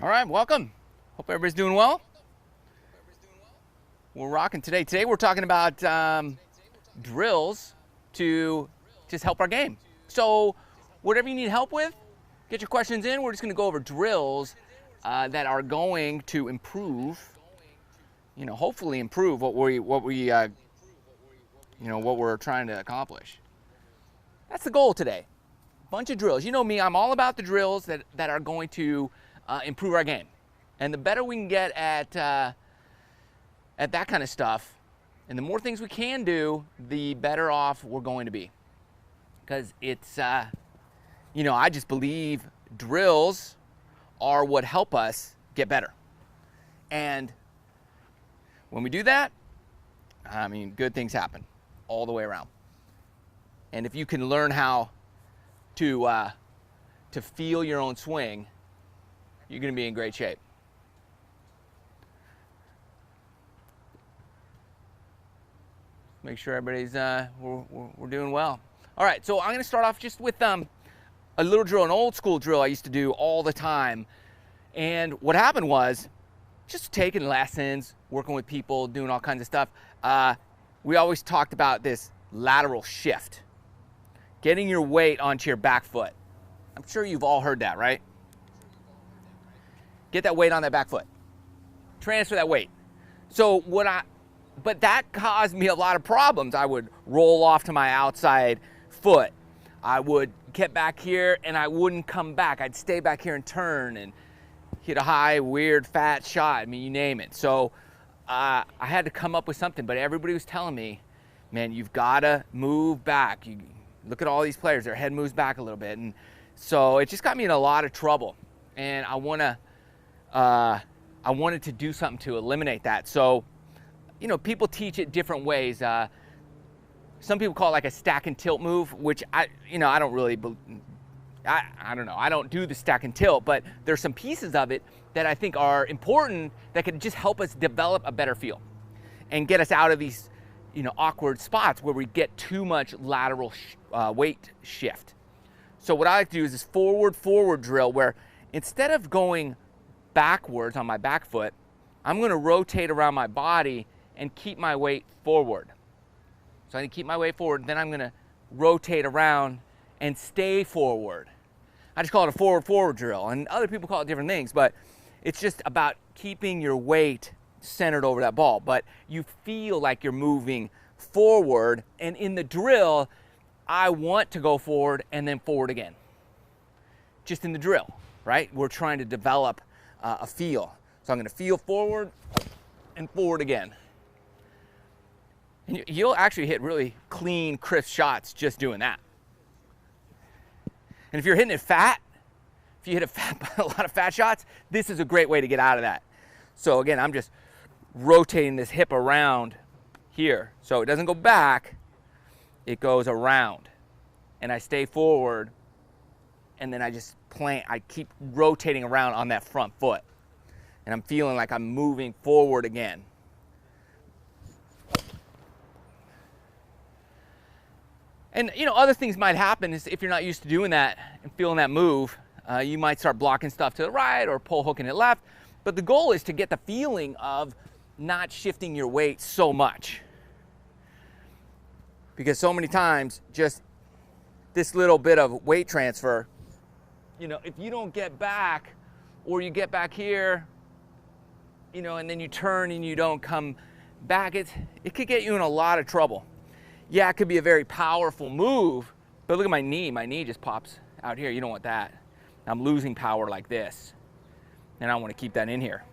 All right, welcome. Hope everybody's doing well. We're rocking today. Today we're talking about drills to just help our game. So whatever you need help with, get your questions in. We're just going to go over drills that are going to improve, hopefully improve what we're trying to accomplish. That's the goal today. Bunch of drills. You know me, I'm all about the drills that are going to improve our game. And the better we can get at that kind of stuff, and the more things we can do, the better off we're going to be. Because it's, I just believe drills are what help us get better. And when we do that, good things happen all the way around. And if you can learn how to feel your own swing, you're going to be in great shape. Make sure everybody's we're doing well. All right, so I'm going to start off just with a little drill, an old school drill I used to do all the time. And what happened was, just taking lessons, working with people, doing all kinds of stuff. We always talked about this lateral shift, getting your weight onto your back foot. I'm sure you've all heard that, right? Get that weight on that back foot. Transfer that weight. So but that caused me a lot of problems. I would roll off to my outside foot. I would get back here and I wouldn't come back. I'd stay back here and turn and hit a high, weird, fat shot. You name it. So I had to come up with something, but everybody was telling me, man, you've got to move back. You look at all these players, their head moves back a little bit. And so it just got me in a lot of trouble. And I wanted to do something to eliminate that. So, people teach it different ways. Some people call it like a stack and tilt move, which I don't really, I don't know. I don't do the stack and tilt, but there's some pieces of it that I think are important that could just help us develop a better feel and get us out of these, awkward spots where we get too much lateral weight shift. So what I like to do is this forward drill where instead of going backwards on my back foot, I'm going to rotate around my body and keep my weight forward. So I need to keep my weight forward, then I'm going to rotate around and stay forward. I just call it a forward drill, and other people call it different things, but it's just about keeping your weight centered over that ball, but you feel like you're moving forward, and in the drill, I want to go forward and then forward again. Just in the drill, right? We're trying to develop a feel. So I'm going to feel forward and forward again. And you'll actually hit really clean, crisp shots just doing that. And if you're hitting it fat, if you hit a lot of fat shots, this is a great way to get out of that. So again, I'm just rotating this hip around here. So it doesn't go back, it goes around. And I stay forward, and then I just plant, I keep rotating around on that front foot. And I'm feeling like I'm moving forward again. And other things might happen is if you're not used to doing that and feeling that move, you might start blocking stuff to the right or pull hooking it left. But the goal is to get the feeling of not shifting your weight so much. Because so many times, just this little bit of weight transfer, if you don't get back, or you get back here, and then you turn and you don't come back, it could get you in a lot of trouble. Yeah, it could be a very powerful move, but look at my knee. My knee just pops out here. You don't want that. I'm losing power like this, and I want to keep that in here.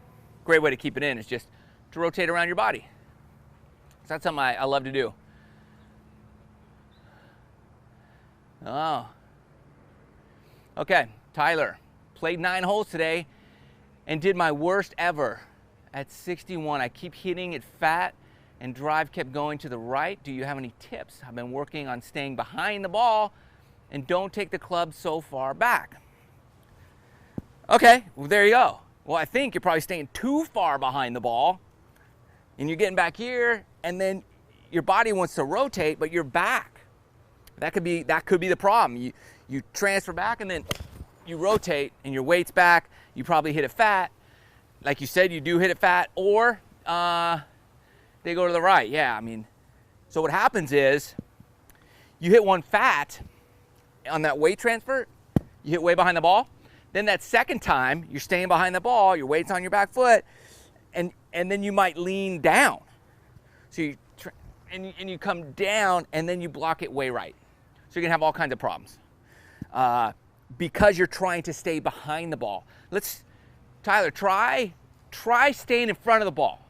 Great way to keep it in is just to rotate around your body. So that's something I love to do. Oh. Okay, Tyler, played 9 holes today and did my worst ever at 61. I keep hitting it fat and drive kept going to the right. Do you have any tips? I've been working on staying behind the ball and don't take the club so far back. Okay, well, there you go. Well, I think you're probably staying too far behind the ball and you're getting back here, and then your body wants to rotate, but you're back. That could be the problem. You transfer back and then you rotate and your weight's back, you probably hit it fat. Like you said, you do hit it fat, or they go to the right. Yeah, I mean, so what happens is you hit one fat on that weight transfer, you hit way behind the ball. Then that second time, you're staying behind the ball, your weight's on your back foot, and then you might lean down. So you come down, and then you block it way right. So you're gonna have all kinds of problems because you're trying to stay behind the ball. Tyler, try staying in front of the ball,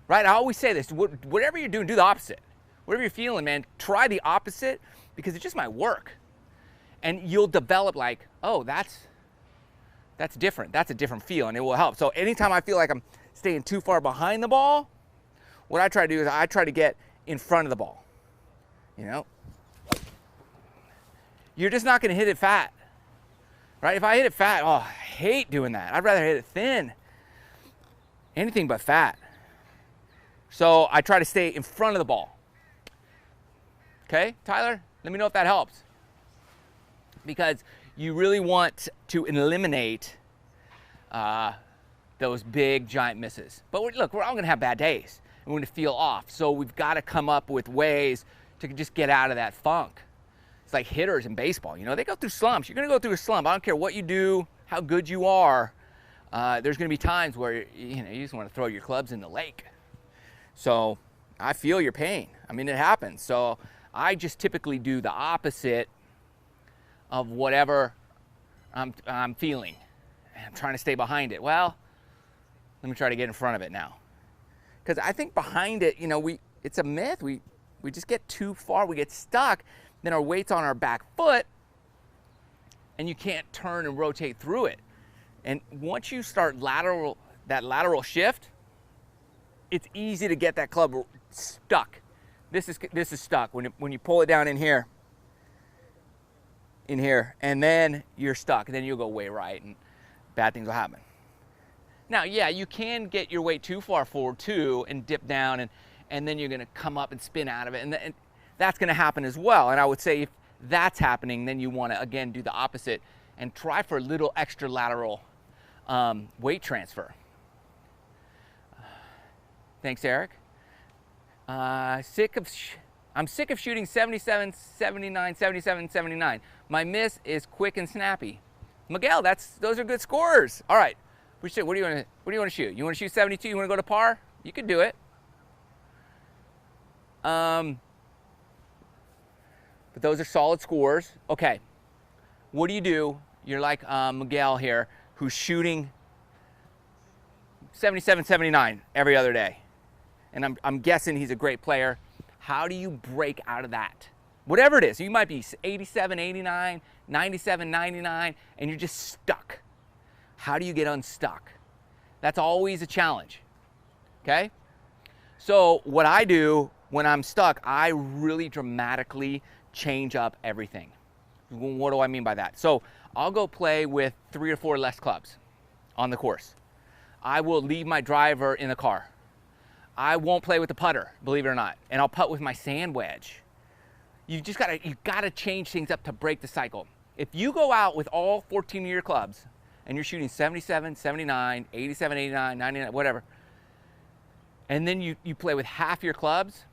right? I always say this, whatever you're doing, do the opposite. Whatever you're feeling, man, try the opposite, because it just might work. And you'll develop like, oh, that's different. That's a different feel, and it will help. So anytime I feel like I'm staying too far behind the ball, what I try to do is I try to get in front of the ball. You know? You're just not gonna hit it fat, right? If I hit it fat, oh, I hate doing that. I'd rather hit it thin. Anything but fat. So I try to stay in front of the ball. Okay, Tyler? Let me know if that helps. Because you really want to eliminate those big, giant misses. But look, we're all gonna have bad days, and we're gonna feel off. So we've gotta come up with ways to just get out of that funk. It's like hitters in baseball, you know, they go through slumps. You're gonna go through a slump. I don't care what you do, how good you are. There's gonna be times where you just wanna throw your clubs in the lake. So I feel your pain. I mean, it happens. So I just typically do the opposite of whatever I'm feeling. I'm trying to stay behind it. Well, let me try to get in front of it now. Because I think behind it, you know, it's a myth. We just get too far, we get stuck, then our weight's on our back foot, and you can't turn and rotate through it. And once you start that lateral shift, it's easy to get that club stuck. This is stuck. When you pull it down in here, and then you're stuck, and then you'll go way right, and bad things will happen. Now, yeah, you can get your weight too far forward too, and dip down, and then you're gonna come up and spin out of it, and that's gonna happen as well. And I would say if that's happening, then you wanna, again, do the opposite and try for a little extra lateral weight transfer. Thanks, Eric. I'm sick of shooting 77, 79, 77, 79. My miss is quick and snappy. Miguel, those are good scores. All right, what do you want to shoot? You want to shoot 72? You want to go to par? You could do it. But those are solid scores. Okay, what do you do? You're like Miguel here, who's shooting 77, 79 every other day. And I'm guessing he's a great player. How do you break out of that? Whatever it is, you might be 87, 89, 97, 99, and you're just stuck. How do you get unstuck? That's always a challenge, okay? So what I do when I'm stuck, I really dramatically change up everything. What do I mean by that? So I'll go play with 3 or 4 less clubs on the course. I will leave my driver in the car. I won't play with the putter, believe it or not, and I'll putt with my sand wedge. You gotta change things up to break the cycle. If you go out with all 14 of your clubs and you're shooting 77, 79, 87, 89, 99, whatever, and then you play with half your clubs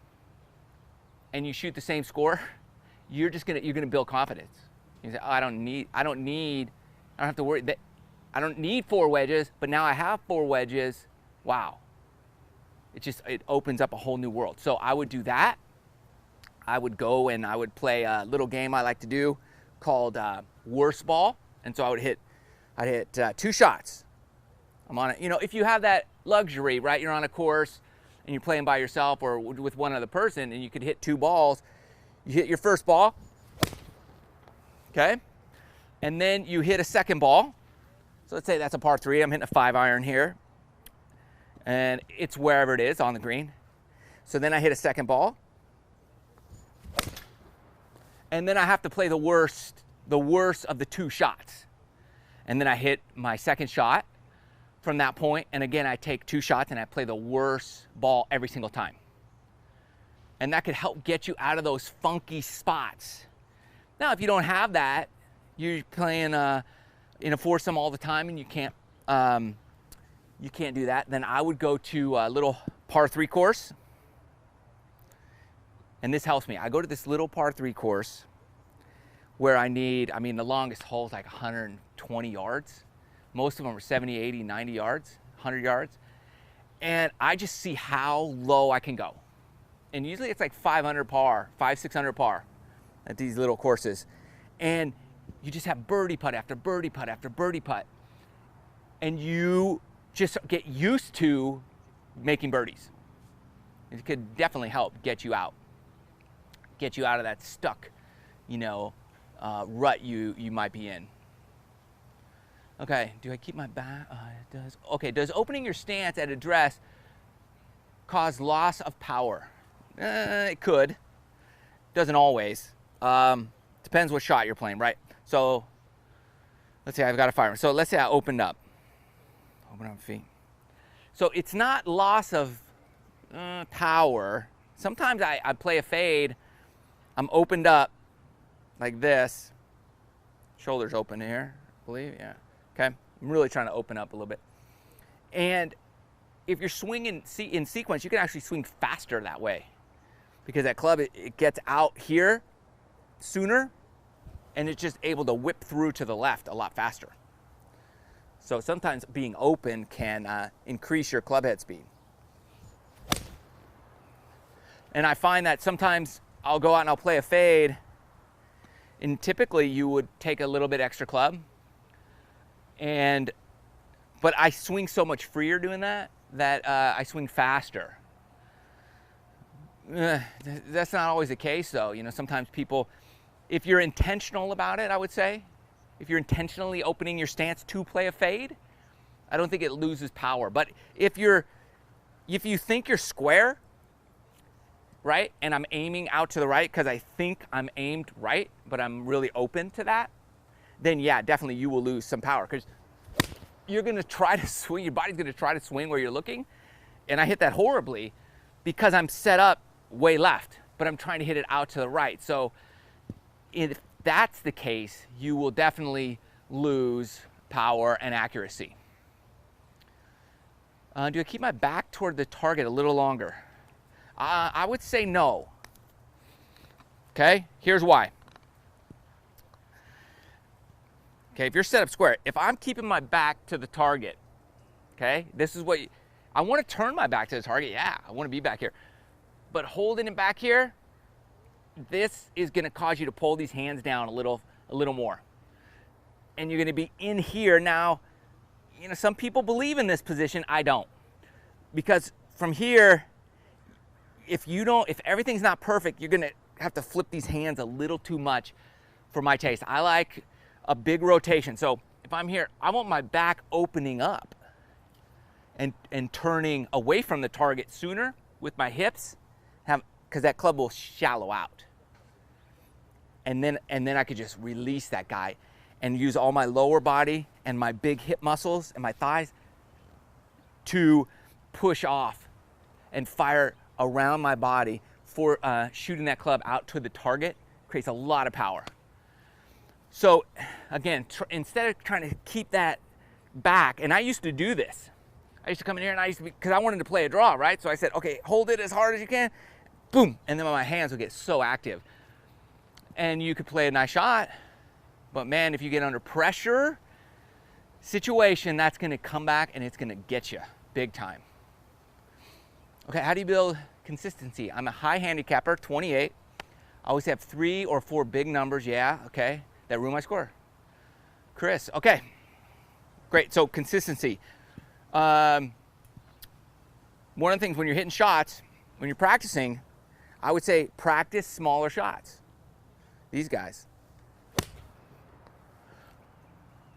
and you shoot the same score, you're gonna build confidence. You say, oh, I don't have to worry that I don't need 4 wedges, but now I have 4 wedges. Wow. It opens up a whole new world. So I would do that. I would go and I would play a little game I like to do called worst ball. And so I'd hit 2 shots. I'm on it. You know, if you have that luxury, right? You're on a course and you're playing by yourself or with one other person, and you could hit 2 balls. You hit your first ball, okay? And then you hit a second ball. So let's say that's a par 3. I'm hitting a 5-iron here. And it's wherever it is on the green. So then I hit a second ball. And then I have to play the worst of the 2 shots. And then I hit my second shot from that point. And again, I take 2 shots and I play the worst ball every single time. And that could help get you out of those funky spots. Now, if you don't have that, you're playing in a foursome all the time and you can't you can't do that, then I would go to a little par 3 course. And this helps me. I go to this little par 3 course where I mean, the longest hole is like 120 yards. Most of them are 70, 80, 90 yards, 100 yards. And I just see how low I can go. And usually it's like 500 par, 600 par at these little courses. And you just have birdie putt after birdie putt after birdie putt. And you just get used to making birdies. It could definitely help get you out of that stuck, rut you might be in. Okay, do I keep my back? It does. Okay, does opening your stance at address cause loss of power? It could. Doesn't always. Depends what shot you're playing, right? So let's say I've got a fire. So let's say I opened up. Open up feet. So it's not loss of power. Sometimes I play a fade. I'm opened up like this. Shoulders open here, I believe. Yeah. Okay. I'm really trying to open up a little bit. And if you're swinging in sequence, you can actually swing faster that way, because that club, it gets out here sooner, and it's just able to whip through to the left a lot faster. So sometimes being open can increase your club head speed. And I find that sometimes I'll go out and I'll play a fade, and typically you would take a little bit extra club, but I swing so much freer doing that I swing faster. That's not always the case though. Sometimes people, if you're intentional about it, I would say, if you're intentionally opening your stance to play a fade, I don't think it loses power. But if you think you're square, right, and I'm aiming out to the right because I think I'm aimed right, but I'm really open to that, then yeah, definitely you will lose some power, because you're going to try to swing, your body's going to try to swing where you're looking, and I hit that horribly because I'm set up way left, but I'm trying to hit it out to the right. So if that's the case, you will definitely lose power and accuracy. Do I keep my back toward the target a little longer? I would say no. Okay, here's why. Okay, if you're set up square, if I'm keeping my back to the target, okay, this is what I want to turn my back to the target. Yeah, I want to be back here. But holding it back here, this is going to cause you to pull these hands down a little more. And you're going to be in here. Now, some people believe in this position. I don't. Because from here, if everything's not perfect, you're going to have to flip these hands a little too much for my taste. I like a big rotation. So if I'm here, I want my back opening up and turning away from the target sooner with my hips, because that club will shallow out. And then I could just release that guy and use all my lower body and my big hip muscles and my thighs to push off and fire around my body for shooting that club out to the target. Creates a lot of power. So again, instead of trying to keep that back, and I used to do this. I used to come in here and because I wanted to play a draw, right? So I said, okay, hold it as hard as you can, boom, and then my hands would get so active. And you could play a nice shot, but man, if you get under pressure situation, that's gonna come back and it's gonna get you big time. Okay, how do you build consistency? I'm a high handicapper, 28. I always have 3 or 4 big numbers, yeah, okay. That ruined my score. Chris, okay. Great, so consistency. One of the things when you're hitting shots, when you're practicing, I would say practice smaller shots. These guys.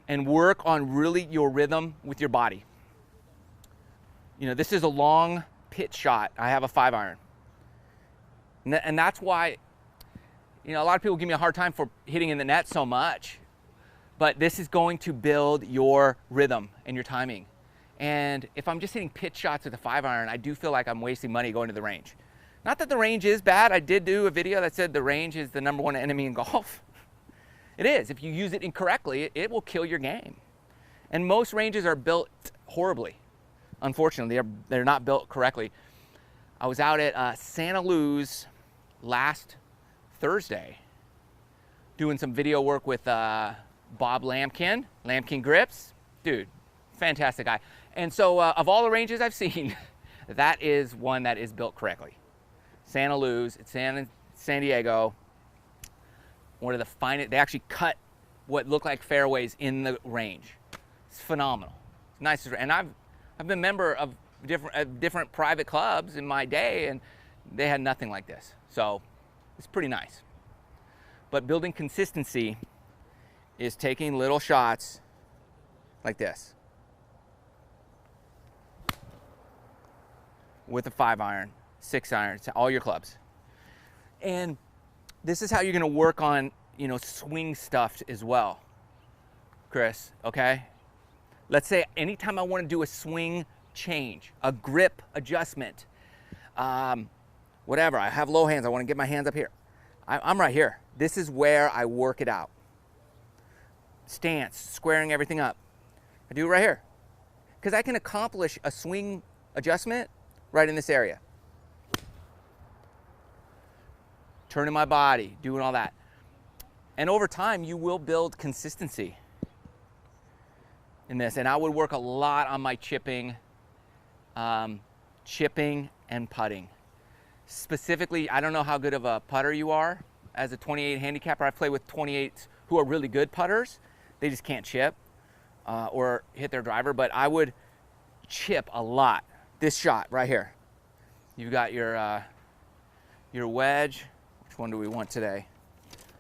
And work on really your rhythm with your body. This is a long pitch shot. I have a 5-iron. And that's why, a lot of people give me a hard time for hitting in the net so much. But this is going to build your rhythm and your timing. And if I'm just hitting pitch shots with a 5-iron, I do feel like I'm wasting money going to the range. Not that the range is bad. I did do a video that said the range is the #1 enemy in golf. It is. If you use it incorrectly, it will kill your game. And most ranges are built horribly. Unfortunately, they're not built correctly. I was out at Santa Luz last Thursday doing some video work with Bob Lampkin, Lampkin Grips. Dude, fantastic guy. And so of all the ranges I've seen, that is one that is built correctly. Santa Luz, it's San Diego. One of the finest, they actually cut what look like fairways in the range. It's phenomenal. It's nice, and I've been a member of different private clubs in my day, and they had nothing like this. So it's pretty nice. But building consistency is taking little shots like this with a 5-iron, 6-iron, all your clubs. And this is how you're gonna work on, swing stuff as well, Chris, okay? Let's say anytime I wanna do a swing change, a grip adjustment, whatever, I have low hands, I wanna get my hands up here. I'm right here. This is where I work it out. Stance, squaring everything up. I do it right here. Because I can accomplish a swing adjustment right in this area. Turning my body, doing all that. And over time, you will build consistency in this. And I would work a lot on my chipping and putting. Specifically, I don't know how good of a putter you are as a 28 handicapper. I play with 28s who are really good putters. They just can't chip or hit their driver, but I would chip a lot. This shot right here. You've got your wedge. Which one do we want today?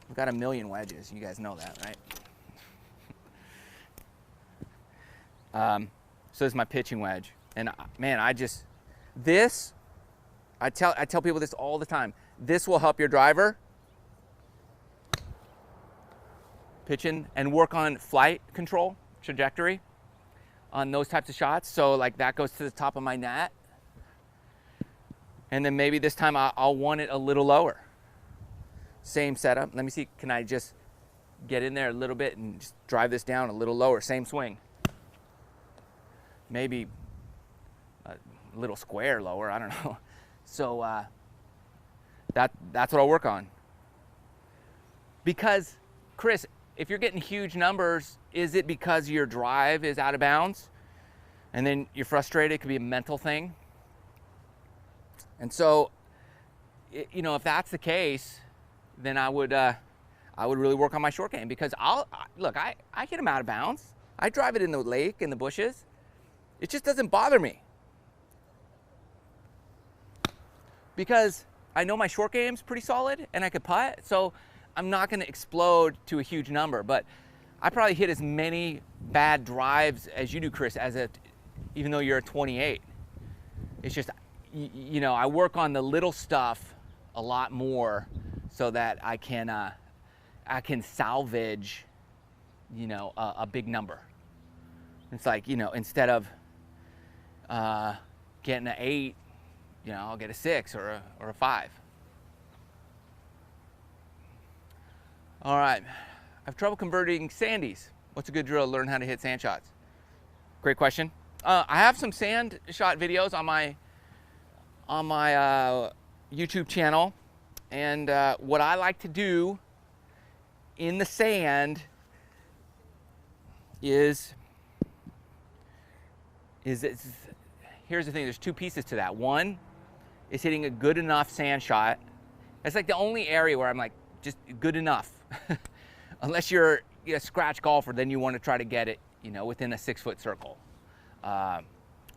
We've got a million wedges. You guys know that, right? So this is my pitching wedge. And man, I tell people this all the time. This will help your driver pitching and work on flight control, trajectory on those types of shots. So like that goes to the top of my net. And then maybe this time I'll want it a little lower. Same setup. Let me see, can I just get in there a little bit and just drive this down a little lower? Same swing. Maybe a little square lower, I don't know. So that's what I'll work on. Because, Chris, if you're getting huge numbers, is it because your drive is out of bounds? And then you're frustrated, it could be a mental thing. And so, if that's the case, then I would really work on my short game, because I hit them out of bounds. I drive it in the lake, in the bushes. It just doesn't bother me. Because I know my short game's pretty solid and I could putt, so I'm not gonna explode to a huge number, but I probably hit as many bad drives as you do, Chris, even though you're a 28. It's just, I work on the little stuff a lot more so that I can salvage, a big number. It's like, instead of getting an 8, I'll get a 6 or a 5. All right, I have trouble converting sandies. What's a good drill to learn how to hit sand shots? Great question. I have some sand shot videos on my YouTube channel, and what I like to do in the sand is here's the thing. There's two pieces to that. One is hitting a good enough sand shot. That's like the only area where I'm like, just good enough. Unless you're a scratch golfer, then you want to try to get it, within a 6-foot circle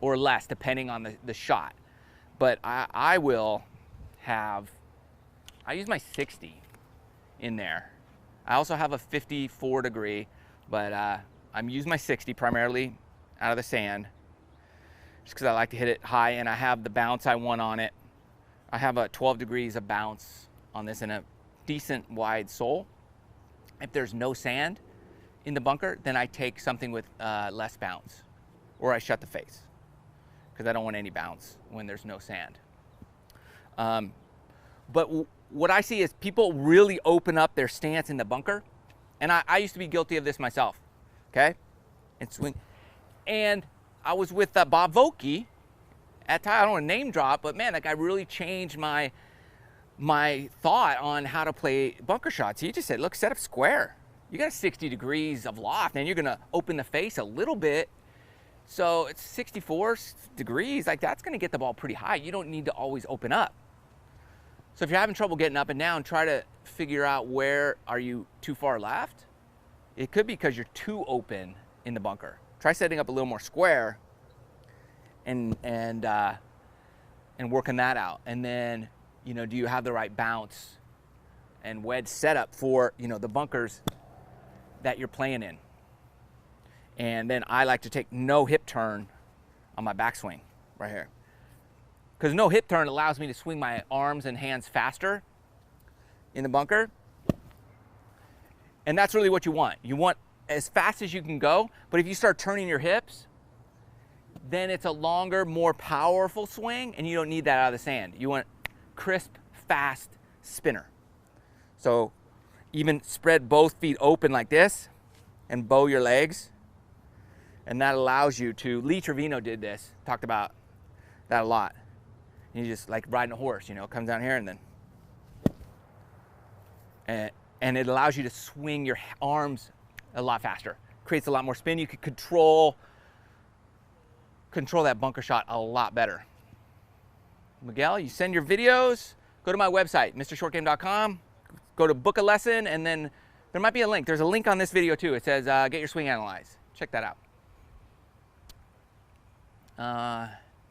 or less, depending on the shot. But I use my 60 in there. I also have a 54 degree, but I'm using my 60 primarily out of the sand, just because I like to hit it high, and I have the bounce I want on it. I have a 12 degrees of bounce on this and a decent wide sole. If there's no sand in the bunker, then I take something with less bounce, or I shut the face, because I don't want any bounce when there's no sand. But what I see is people really open up their stance in the bunker, and I used to be guilty of this myself, okay? And swing. And I was with Bob Vokey at time. I don't want to name drop, but man, that guy really changed my thought on how to play bunker shots. He just said, look, set up square. You got 60 degrees of loft, and you're gonna open the face a little bit. So it's 64 degrees, like that's gonna get the ball pretty high. You don't need to always open up. So if you're having trouble getting up and down, try to figure out where are you too far left. It could be because you're too open in the bunker. Try setting up a little more square and working that out. And then, you know, do you have the right bounce and wedge setup for, you know, the bunkers that you're playing in. And then I like to take no hip turn on my backswing right here. Because no hip turn allows me to swing my arms and hands faster in the bunker. And that's really what you want. You want as fast as you can go, but if you start turning your hips, then it's a longer, more powerful swing, and you don't need that out of the sand. You want crisp, fast spinner. So even spread both feet open like this and bow your legs. And that allows you to, Lee Trevino did this, talked about that a lot. You just like riding a horse, you know, comes down here and then, and it allows you to swing your arms a lot faster. Creates a lot more spin. You can control that bunker shot a lot better. Miguel, you send your videos, go to my website, mrshortgame.com, go to book a lesson, and then there might be a link. There's a link on this video too. It says, get your swing analyzed. Check that out.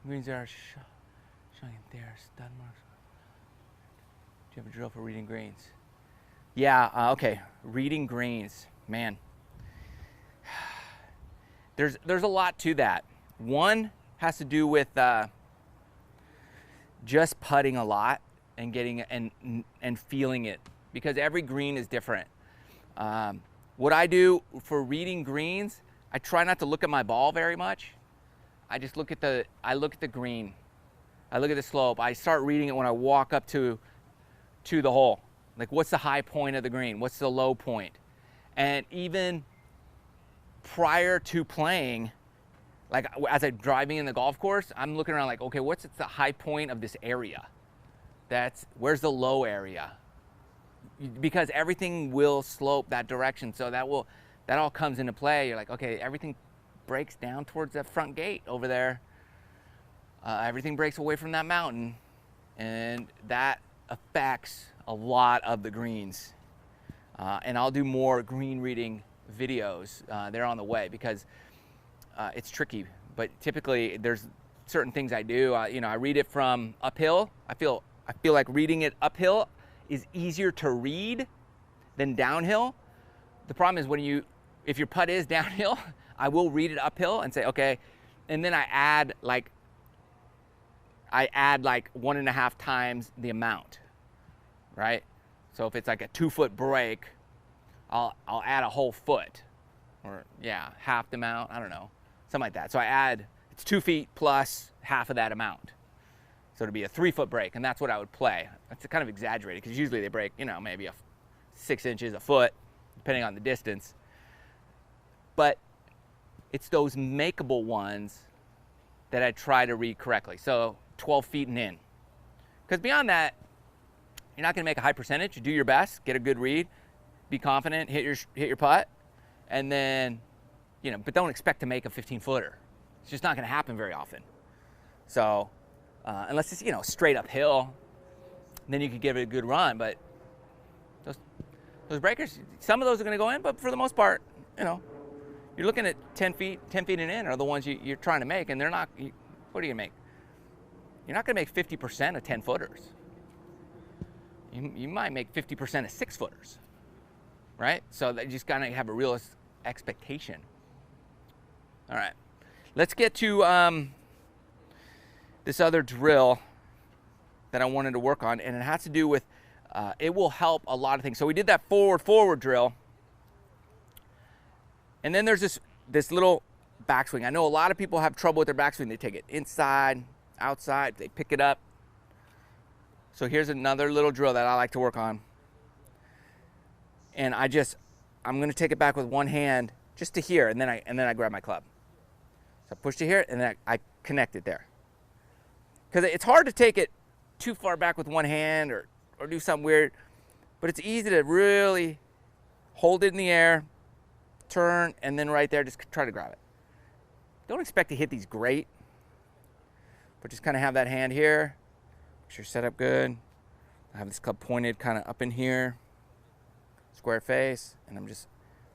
Greens are showing there, stud marks. Do you have a drill for reading greens? Yeah, okay, reading greens, man. There's a lot to that. One has to do with just putting a lot and getting and feeling it, because every green is different. What I do for reading greens, I try not to look at my ball very much. I just look at the green. I look at the slope. I start reading it when I walk up to the hole. Like, what's the high point of the green? What's the low point? And even prior to playing, like as I'm driving in the golf course, I'm looking around like, okay, what's the high point of this area? Where's the low area? Because everything will slope that direction. So that all comes into play. You're like, okay, everything breaks down towards that front gate over there. Everything breaks away from that mountain, and that affects a lot of the greens. And I'll do more green reading videos. They're on the way, because it's tricky. But typically, there's certain things I do. You know, I read it from uphill. I feel like reading it uphill is easier to read than downhill. The problem is if your putt is downhill, I will read it uphill and say, okay, and then I add like 1.5 times the amount, right? So if it's like a 2-foot break, I'll add a whole foot, or yeah, half the amount, I don't know, something like that. So it's 2 feet plus half of that amount. So it'd be a 3-foot break, and that's what I would play. That's kind of exaggerated, because usually they break, you know, maybe 6 inches, a foot, depending on the distance. But it's those makeable ones that I try to read correctly. So 12 feet and in. Because beyond that, you're not going to make a high percentage. You do your best, get a good read, be confident, hit your putt, and then, you know, but don't expect to make a 15-footer. It's just not going to happen very often. So unless it's, you know, straight uphill, then you could give it a good run. But those breakers, some of those are going to go in, but for the most part, you know, you're looking at 10 feet and in are the ones you're trying to make, and they're not. What are you going to make? You're not going to make 50% of 10-footers. You might make 50% of 6-footers, right? So you just gotta have a real expectation. All right, let's get to this other drill that I wanted to work on, and it has to do with, it will help a lot of things. So we did that forward drill, and then there's this little backswing. I know a lot of people have trouble with their backswing. They take it inside, outside, they pick it up. So here's another little drill that I like to work on. And I'm gonna take it back with one hand just to here, and then I grab my club. So I pushed it here, and then I connect it there. Because it's hard to take it too far back with one hand or do something weird, but it's easy to really hold it in the air, turn, and then right there, just try to grab it. Don't expect to hit these great, but just kind of have that hand here. Make sure you're set up good. I have this club pointed kind of up in here, square face, and I'm just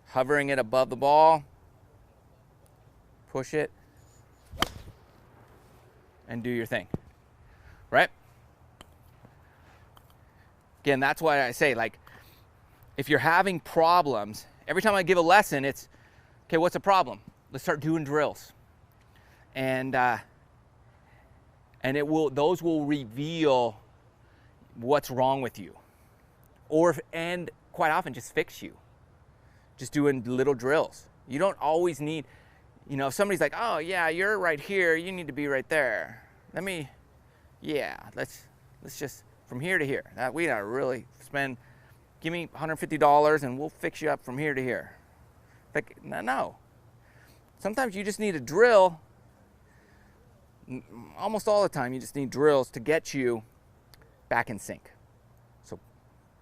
hovering it above the ball. Push it, and do your thing, right? Again, that's why I say, like, if you're having problems, every time I give a lesson, it's, okay, what's the problem? Let's start doing drills. And those will reveal what's wrong with you. And quite often just fix you. Just doing little drills. You don't always need, you know, if somebody's like, oh yeah, you're right here, you need to be right there. Let's just, from here to here. We gotta really spend, give me $150 and we'll fix you up from here to here. Like, no. Sometimes you just need a drill. Almost all the time you just need drills to get you back in sync. So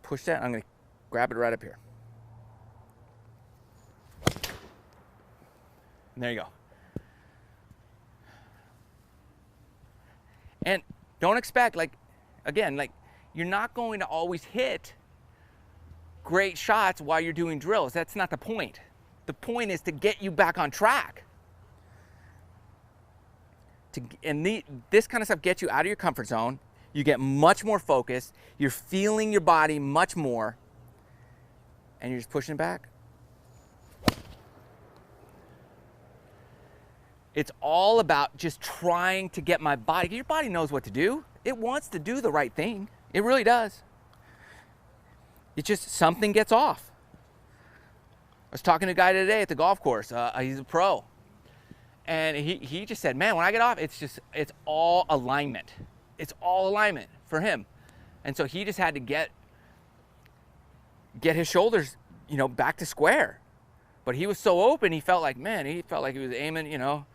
push that, I'm gonna grab it right up here. And there you go. And don't expect, like, again, like, you're not going to always hit great shots while you're doing drills. That's not the point. The point is to get you back on track. This kind of stuff gets you out of your comfort zone. You get much more focused. You're feeling your body much more. And you're just pushing it back. It's all about just trying to get my body. Your body knows what to do. It wants to do the right thing. It really does. It's just something gets off. I was talking to a guy today at the golf course. He's a pro. And he just said, man, when I get off, it's all alignment. It's all alignment for him. And so he just had to get his shoulders, you know, back to square. But he was so open, he felt like he was aiming, you know,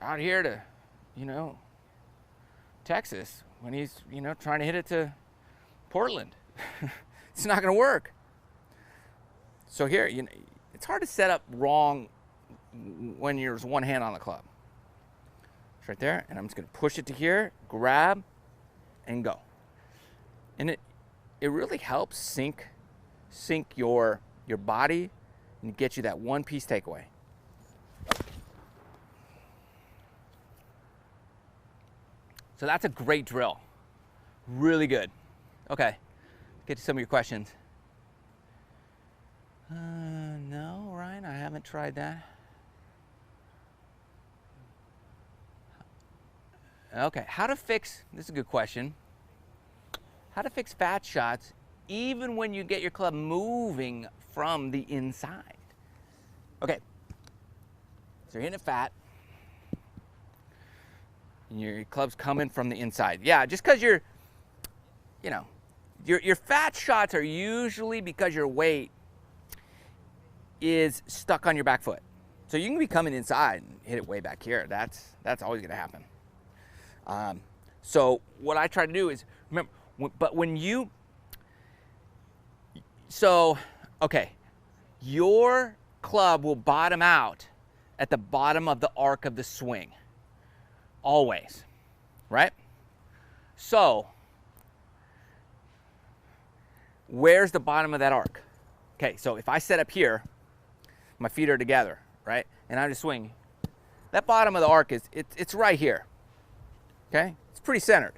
out here to, you know, Texas when he's, you know, trying to hit it to Portland. It's not going to work. So here, you know, it's hard to set up wrong when there's one hand on the club. It's right there, and I'm just going to push it to here, grab, and go. And it really helps sync your body and get you that one-piece takeaway. So that's a great drill. Really good. Okay, get to some of your questions. No, Ryan, I haven't tried that. Okay, how to fix, this is a good question. How to fix fat shots even when you get your club moving from the inside. Okay, so you're hitting it fat. And your club's coming from the inside. Yeah, just because your fat shots are usually because your weight is stuck on your back foot. So you can be coming inside and hit it way back here. That's always gonna happen. So what I try to do is, remember, your club will bottom out at the bottom of the arc of the swing. Always, right? So, where's the bottom of that arc? Okay, so if I set up here, my feet are together, right? And I'm just swinging. That bottom of the arc it's right here. Okay? It's pretty centered.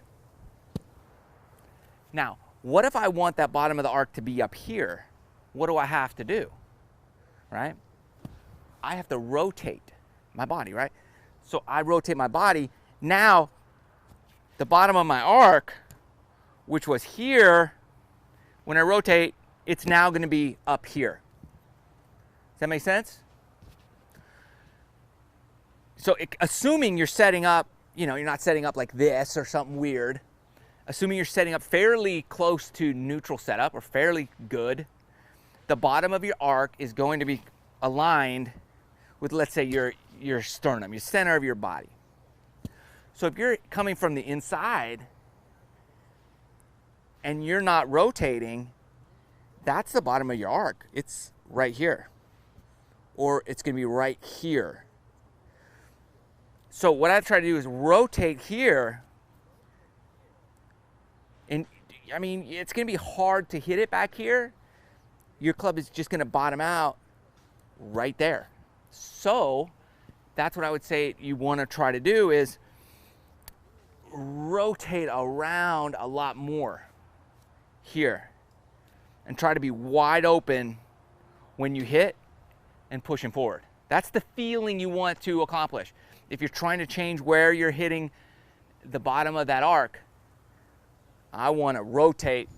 Now, what if I want that bottom of the arc to be up here? What do I have to do? Right? I have to rotate my body, right? So I rotate my body. Now, the bottom of my arc, which was here, when I rotate, it's now going to be up here. Does that make sense? So assuming you're setting up, you know, you're not setting up like this or something weird. Assuming you're setting up fairly close to neutral setup or fairly good, the bottom of your arc is going to be aligned with, let's say, your your sternum, your center of your body. So if you're coming from the inside and you're not rotating, that's the bottom of your arc. It's right here, or it's gonna be right here. So what I try to do is rotate here, and I mean, it's gonna be hard to hit it back here. Your club is just gonna bottom out right there. So that's what I would say you wanna try to do is rotate around a lot more here and try to be wide open when you hit and pushing forward. That's the feeling you want to accomplish. If you're trying to change where you're hitting the bottom of that arc, I want to rotate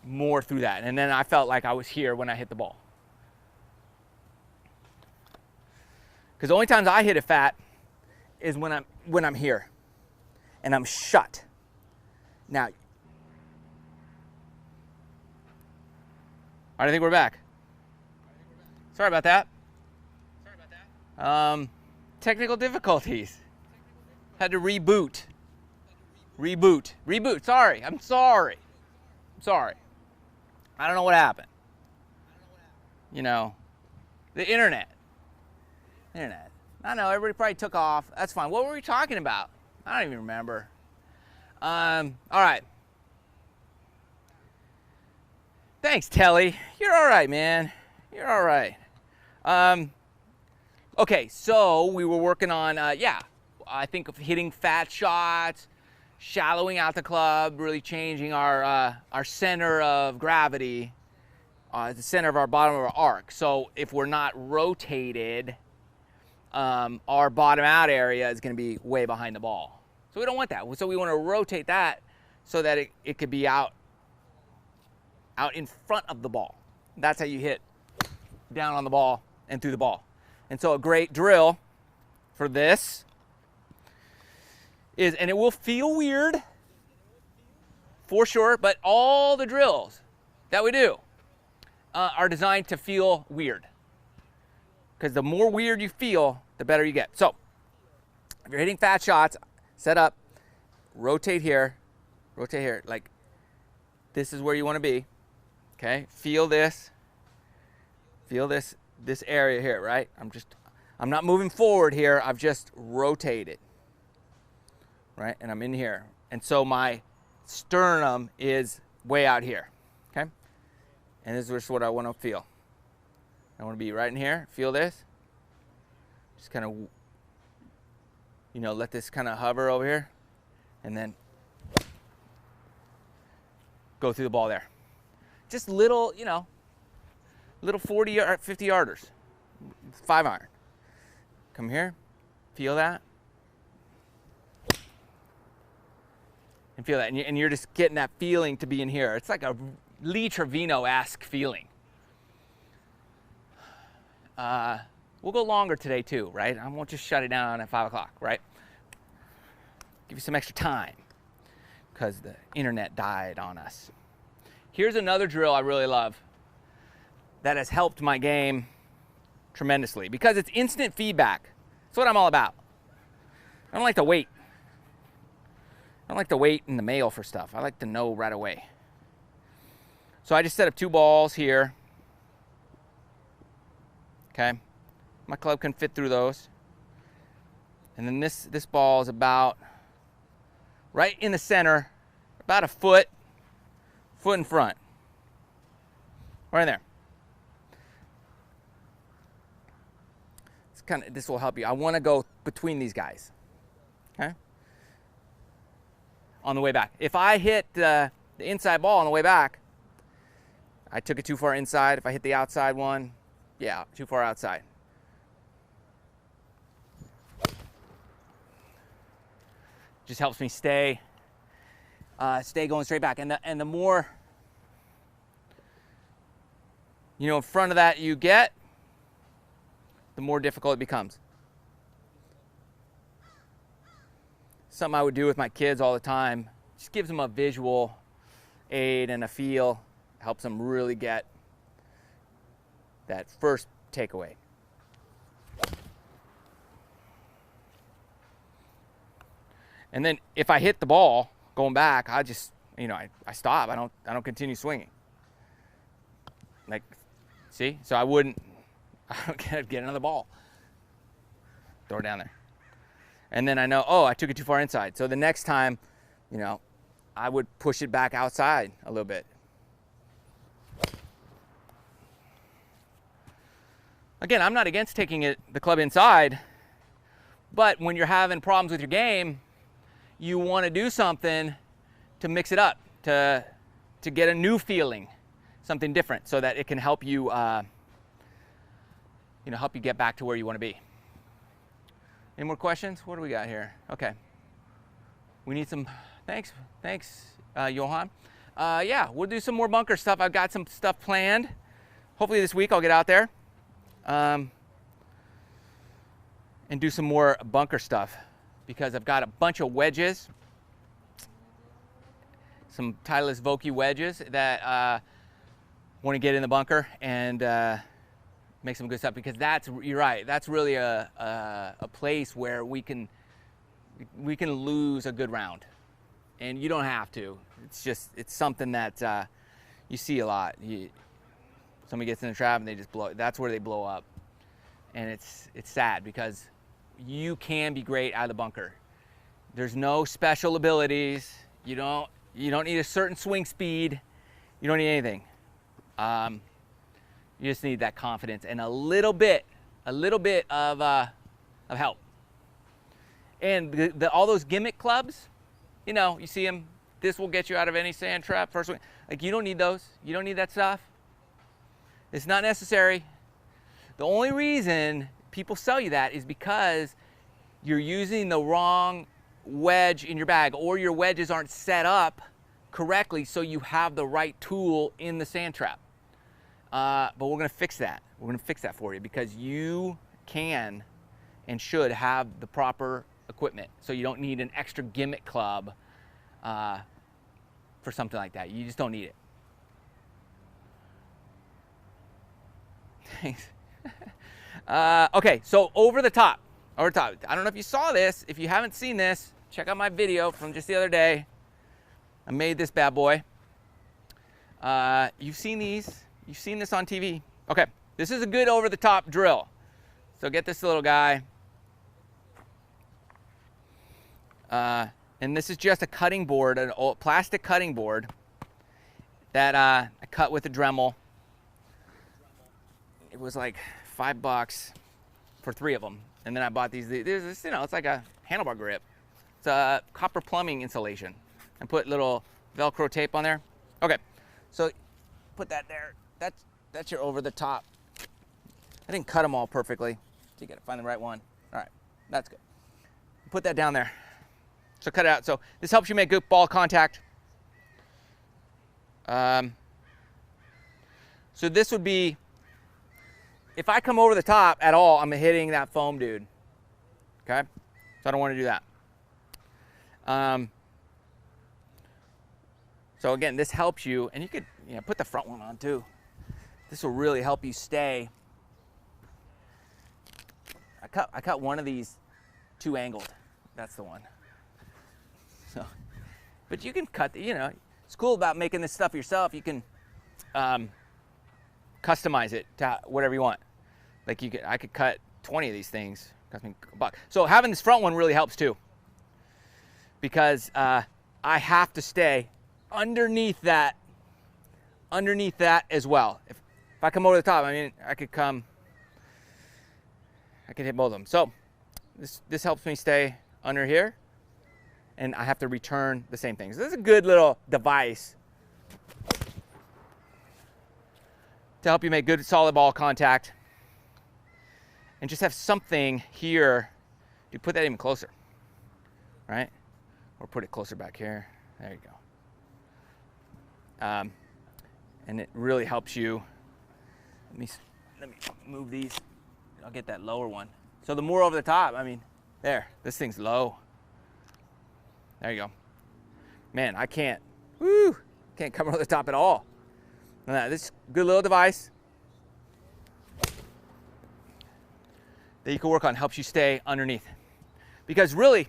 more through that. And then I felt like I was here when I hit the ball. Because the only times I hit it fat is when I'm here and I'm shut. Now, all right, I think we're back. Sorry about that. Technical difficulties. Had to reboot. Sorry, I'm sorry. I don't know what happened. You know, the internet. I know, everybody probably took off. That's fine. What were we talking about? I don't even remember. All right. Thanks, Telly. You're all right, man. You're all right. Okay, so we were working on, yeah, I think of hitting fat shots, shallowing out the club, really changing our center of gravity, the center of our bottom of our arc. So if we're not rotated, our bottom out area is going to be way behind the ball. So we don't want that. So we want to rotate that so that it could be out in front of the ball. That's how you hit down on the ball and through the ball. And so a great drill for this is, and it will feel weird for sure, but all the drills that we do are designed to feel weird. Because the more weird you feel, the better you get. So if you're hitting fat shots, set up, rotate here, like this is where you want to be. Okay, feel this area here, right? I'm not moving forward here, I've just rotated, right? And I'm in here. And so my sternum is way out here, okay? And this is just what I want to feel. I want to be right in here, feel this. Just kind of, you know, let this kind of hover over here, and then go through the ball there. Just little, you know, little 40 or 50 yarders, 5-iron. Come here, feel that, and feel that, and you're just getting that feeling to be in here. It's like a Lee Trevino-esque feeling. We'll go longer today too, right? I won't just shut it down at 5 o'clock, right? Give you some extra time because the internet died on us. Here's another drill I really love that has helped my game tremendously because it's instant feedback. That's what I'm all about. I don't like to wait. I don't like to wait in the mail for stuff. I like to know right away. So I just set up 2 balls here. Okay. My club can fit through those. And then this ball is about right in the center, about a foot in front. Right in there. It's kind of, this will help you. I want to go between these guys. Okay? On the way back. If I hit the inside ball on the way back, I took it too far inside. If I hit the outside one, yeah, too far outside. Just helps me stay going straight back. And the more, you know, in front of that you get, the more difficult it becomes. Something I would do with my kids all the time. Just gives them a visual aid and a feel. Helps them really get that first takeaway. And then if I hit the ball going back, I just, I stop. I don't continue swinging. Like, see? So I don't get another ball. Throw it down there. And then I know, oh, I took it too far inside. So the next time, I would push it back outside a little bit. Again, I'm not against taking the club inside, but when you're having problems with your game, you want to do something to mix it up, to get a new feeling, something different, so that it can help you, help you get back to where you want to be. Any more questions? What do we got here? Okay. We need some, thanks, Johan. Yeah, we'll do some more bunker stuff. I've got some stuff planned. Hopefully this week I'll get out there and do some more bunker stuff, because I've got a bunch of wedges, some Titleist Vokey wedges that want to get in the bunker and make some good stuff, because you're right, that's really a place where we can lose a good round, and you don't have to. It's something that you see a lot. Somebody gets in the trap and they just blow. That's where they blow up, and it's sad, because you can be great out of the bunker. There's no special abilities. You don't need a certain swing speed. You don't need anything. You just need that confidence and a little bit of help. And all those gimmick clubs, you see them. This will get you out of any sand trap. First swing. Like, you don't need those. You don't need that stuff. It's not necessary. The only reason people sell you that is because you're using the wrong wedge in your bag, or your wedges aren't set up correctly so you have the right tool in the sand trap. But we're going to fix that. We're going to fix that for you, because you can and should have the proper equipment. So you don't need an extra gimmick club for something like that. You just don't need it. Thanks. Okay, so over the top. I don't know if you saw this. If you haven't seen this, check out my video from just the other day. I made this bad boy. You've seen these. You've seen this on TV. Okay, this is a good over-the-top drill. So get this little guy. And this is just a cutting board, an old plastic cutting board that I cut with a Dremel. It was like $5 for 3 of them. And then I bought these, it's like a handlebar grip. It's a copper plumbing insulation. And put little Velcro tape on there. Okay, so put that there. That's your over the top. I didn't cut them all perfectly. So you gotta find the right one. All right, that's good. Put that down there. So cut it out. So this helps you make good ball contact. So this would be, if I come over the top at all, I'm hitting that foam dude. Okay, so I don't want to do that. So again, this helps you, and you could put the front one on too. This will really help you stay. I cut one of these 2 angled. That's the one. So, but you can cut. It's cool about making this stuff yourself. You can customize it to whatever you want. Like I could cut 20 of these things. Cost me $1. So having this front one really helps too, because I have to stay underneath that as well. If I come over the top, I could hit both of them. So this helps me stay under here, and I have to return the same thing. So this is a good little device to help you make good solid ball contact, and just have something here. You put that even closer, right? Or put it closer back here. There you go. And it really helps you. Let me move these. I'll get that lower one. So the more over the top, there, this thing's low. There you go. Man, I can't come over the top at all. Now, this is a good little device that you can work on, helps you stay underneath. Because really,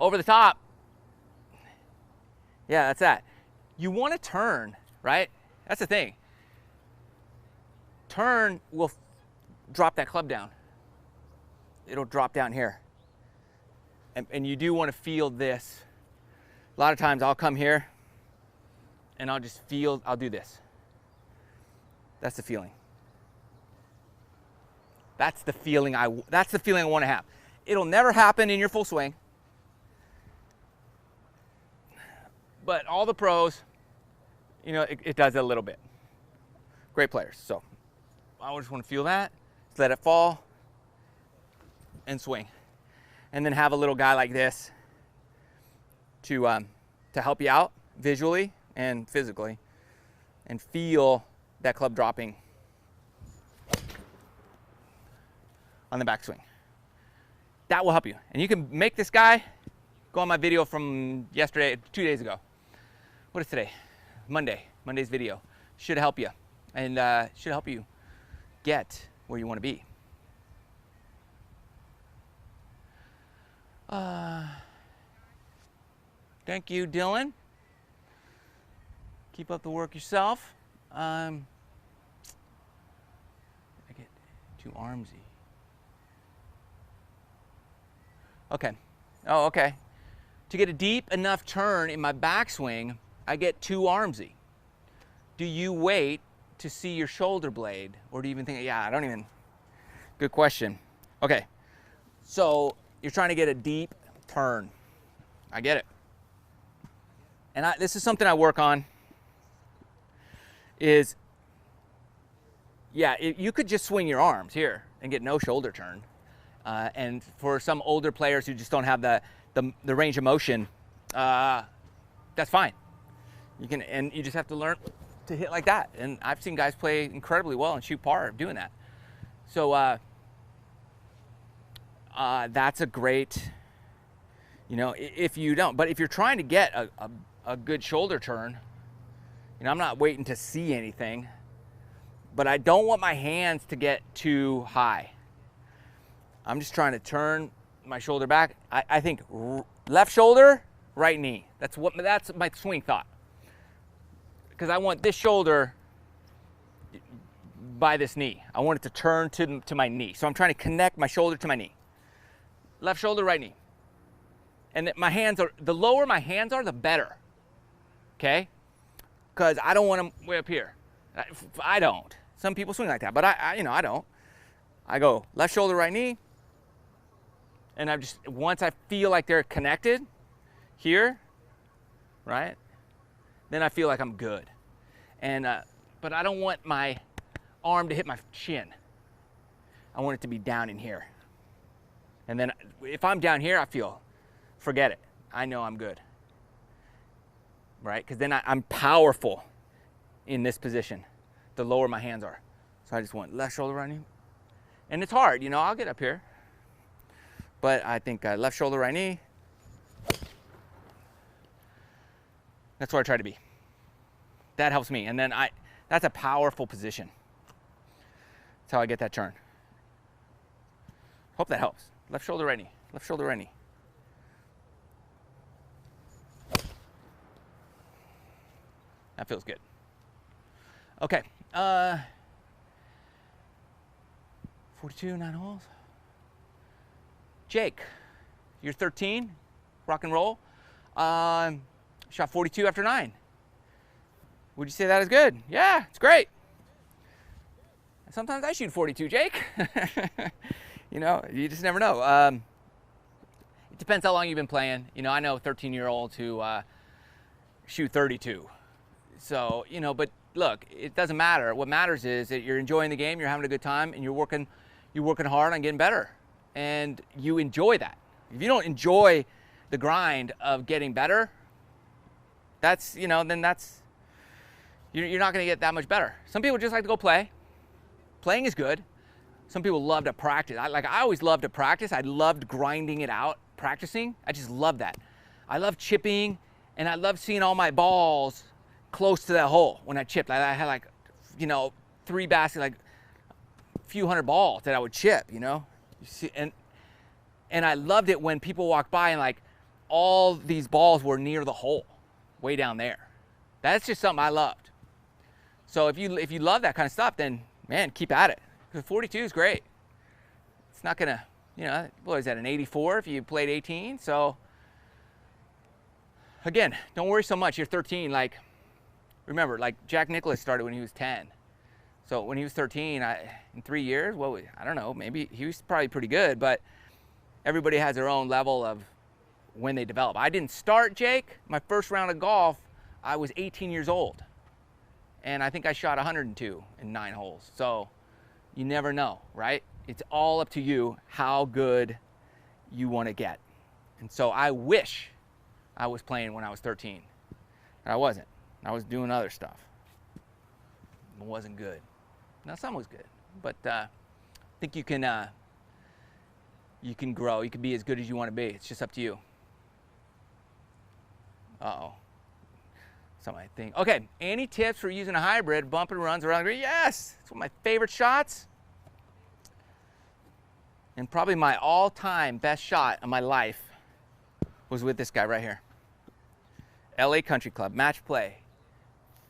over the top. Yeah, that's that. You want to turn, right? That's the thing. Turn will drop that club down. It'll drop down here. And you do want to feel this. A lot of times I'll come here and I'll just feel, I'll do this. That's the feeling. That's the feeling I want to have. It'll never happen in your full swing. But all the pros, you know, it does it a little bit. Great players. So I just want to feel that, just let it fall, and swing. And then have a little guy like this to help you out visually and physically, and feel that club dropping on the backswing. That will help you. And you can make this guy, go on my video from yesterday, 2 days ago. What is today? Monday. Monday's video. Should help you. And should help you get where you want to be. Thank you, Dylan. Keep up the work yourself. I get too armsy. Okay. Oh, okay. To get a deep enough turn in my backswing, I get too armsy. Do you wait to see your shoulder blade, or do you even think, yeah, I don't even, good question. Okay, so you're trying to get a deep turn. I get it. And this is something I work on, is, yeah, you could just swing your arms here and get no shoulder turn. And for some older players who just don't have the range of motion, that's fine. You can, and you just have to learn to hit like that. And I've seen guys play incredibly well and shoot par doing that. So that's a great, you know, if you don't, but if you're trying to get a good shoulder turn, you know, I'm not waiting to see anything, but I don't want my hands to get too high. I'm just trying to turn my shoulder back. I think left shoulder, right knee. That's my swing thought. Because I want this shoulder by this knee. I want it to turn to my knee. So I'm trying to connect my shoulder to my knee. Left shoulder, right knee. And my hands are, the lower my hands are, the better. Okay? Because I don't want them way up here. I don't. Some people swing like that, but I don't. I go left shoulder, right knee. And I just, once I feel like they're connected here, right? Then I feel like I'm good. And, but I don't want my arm to hit my chin. I want it to be down in here. And then if I'm down here, I feel, forget it. I know I'm good. Right? Because then I'm powerful in this position, the lower my hands are. So I just want left shoulder, right knee. And it's hard, you know, I'll get up here. But I think left shoulder, right knee. That's where I try to be. That helps me. And then that's a powerful position. That's how I get that turn. Hope that helps. Left shoulder, right knee. Left shoulder, right knee. That feels good. Okay. 42, 9 holes. Jake, you're 13, rock and roll. Shot 42 after 9. Would you say that is good? Yeah, it's great. Sometimes I shoot 42, Jake. You know, you just never know. It depends how long you've been playing. You know, I know 13-year-olds who shoot 32. So, you know, but look, it doesn't matter. What matters is that you're enjoying the game, you're having a good time, and you're working hard on getting better. And you enjoy that. If you don't enjoy the grind of getting better, that's, you know, then that's, you're not going to get that much better. Some people just like to go play. Playing is good. Some people love to practice. I always loved to practice. I loved grinding it out, practicing. I just love that. I love chipping, and I love seeing all my balls close to that hole when I chipped. I had like, you know, 3 baskets, like a few hundred balls that I would chip, you know. You see, and I loved it when people walked by and like all these balls were near the hole, way down there. That's just something I loved. So if you love that kind of stuff, then man, keep at it. The 42 is great. It's not gonna, you know, what is that, an 84 if you played 18? So again, don't worry so much. You're 13. Like, remember, like Jack Nicklaus started when he was 10. So when he was 13, in 3 years, well, I don't know, maybe he was probably pretty good, but everybody has their own level of when they develop. I didn't start, Jake. My first round of golf, I was 18 years old. And I think I shot 102 in 9 holes. So you never know, right? It's all up to you how good you want to get. And so I wish I was playing when I was 13. I wasn't. I was doing other stuff. It wasn't good. Now some was good, but I think you can grow. You can be as good as you want to be. It's just up to you. Uh-oh. Something I think. Okay, any tips for using a hybrid, bumping runs around the green? Yes, it's one of my favorite shots. And probably my all-time best shot of my life was with this guy right here. LA Country Club, match play.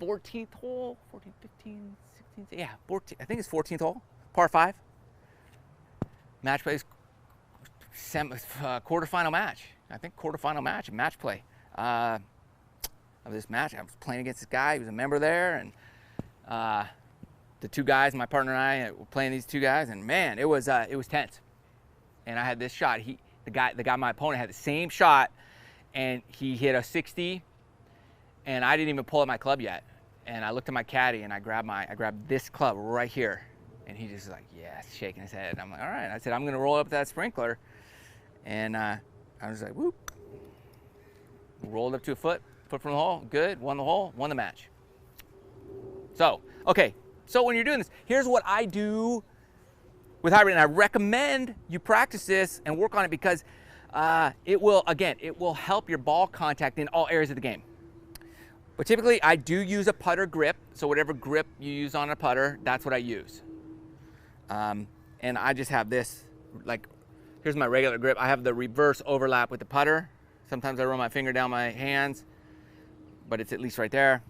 14th hole, 14, 15, 16, yeah, 14, I think it's 14th hole, par 5. Match play, quarterfinal match. I think quarterfinal match, match play of this match. I was playing against this guy. He was a member there, and the 2 guys, my partner and I, were playing these 2 guys, and man, it was tense. And I had this shot. The guy, my opponent, had the same shot, and he hit a 60, and I didn't even pull out my club yet. And I looked at my caddy, and I grabbed this club right here, and he just was like, yes, shaking his head. And I'm like, all right. I said, I'm gonna roll up that sprinkler, and I was like, whoop. Rolled up to a foot from the hole, good. Won the hole, won the match. So, okay. So when you're doing this, here's what I do with hybrid, and I recommend you practice this and work on it because it will help your ball contact in all areas of the game. But typically, I do use a putter grip. So whatever grip you use on a putter, that's what I use. And I just have this, like, here's my regular grip. I have the reverse overlap with the putter. Sometimes I run my finger down my hands, but it's at least right there.